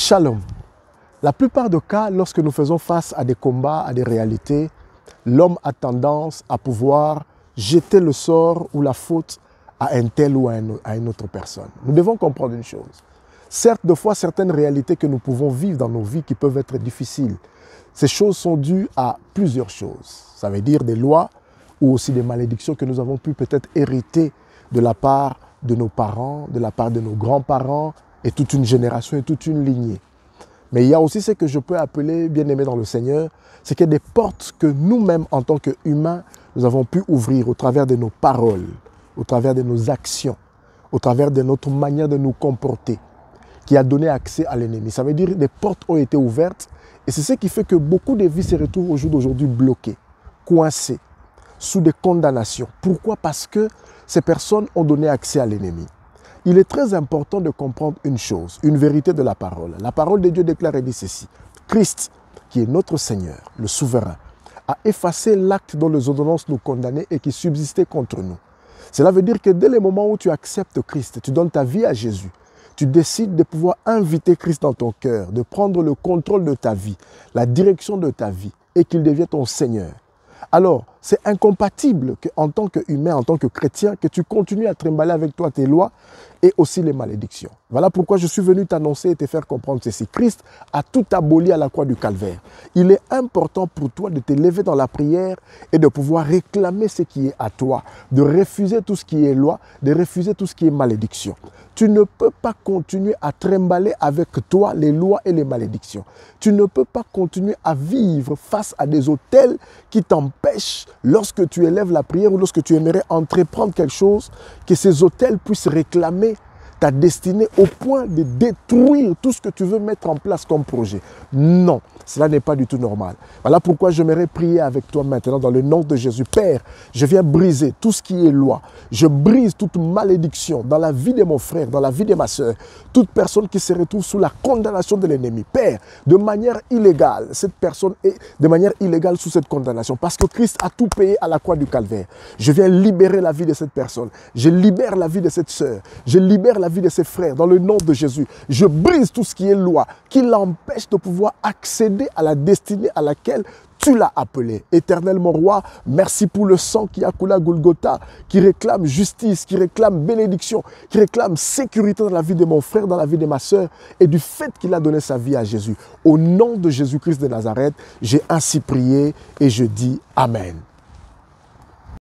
Shalom. La plupart des cas, lorsque nous faisons face à des combats, à des réalités, l'homme a tendance à pouvoir jeter le sort ou la faute à un tel ou à une autre personne. Nous devons comprendre une chose. Certes, des fois, certaines réalités que nous pouvons vivre dans nos vies qui peuvent être difficiles, ces choses sont dues à plusieurs choses. Ça veut dire des lois ou aussi des malédictions que nous avons pu peut-être hériter de la part de nos parents, de la part de nos grands-parents et toute une génération et toute une lignée. Mais il y a aussi ce que je peux appeler, bien-aimé dans le Seigneur, c'est qu'il y a des portes que nous-mêmes, en tant qu'humains, nous avons pu ouvrir au travers de nos paroles, au travers de nos actions, au travers de notre manière de nous comporter, qui a donné accès à l'ennemi. Ça veut dire que des portes ont été ouvertes et c'est ce qui fait que beaucoup de vies se retrouvent au jour d'aujourd'hui bloquées, coincées, sous des condamnations. Pourquoi? Parce que ces personnes ont donné accès à l'ennemi. Il est très important de comprendre une chose, une vérité de la parole. La parole de Dieu déclare et dit ceci. Christ, qui est notre Seigneur, le souverain, a effacé l'acte dont les ordonnances nous condamnaient et qui subsistait contre nous. Cela veut dire que dès le moment où tu acceptes Christ, tu donnes ta vie à Jésus, tu décides de pouvoir inviter Christ dans ton cœur, de prendre le contrôle de ta vie, la direction de ta vie et qu'il devienne ton Seigneur. Alors, c'est incompatible qu'en tant qu'humain, en tant que chrétien, que tu continues à trimballer avec toi tes lois et aussi les malédictions. Voilà pourquoi je suis venu t'annoncer et te faire comprendre ceci. Christ a tout aboli à la croix du calvaire. Il est important pour toi de te lever dans la prière et de pouvoir réclamer ce qui est à toi, de refuser tout ce qui est loi, de refuser tout ce qui est malédiction. Tu ne peux pas continuer à trimballer avec toi les lois et les malédictions. Tu ne peux pas continuer à vivre face à des autels qui t'empêchent, lorsque tu élèves la prière ou lorsque tu aimerais entreprendre quelque chose, que ces autels puissent réclamer ta destinée au point de détruire tout ce que tu veux mettre en place comme projet. Non, cela n'est pas du tout normal. Voilà pourquoi j'aimerais prier avec toi maintenant dans le nom de Jésus. Père, je viens briser tout ce qui est loi. Je brise toute malédiction dans la vie de mon frère, dans la vie de ma soeur. Toute personne qui se retrouve sous la condamnation de l'ennemi. Père, de manière illégale, cette personne est de manière illégale sous cette condamnation parce que Christ a tout payé à la croix du calvaire. Je viens libérer la vie de cette personne. Je libère la vie de cette sœur. Je libère la vie de ses frères dans le nom de Jésus. Je brise tout ce qui est loi qui l'empêche de pouvoir accéder à la destinée à laquelle tu l'as appelé. Éternel mon roi, merci pour le sang qui a coulé à Golgotha, qui réclame justice, qui réclame bénédiction, qui réclame sécurité dans la vie de mon frère, dans la vie de ma soeur et du fait qu'il a donné sa vie à Jésus. Au nom de Jésus-Christ de Nazareth, j'ai ainsi prié et je dis Amen.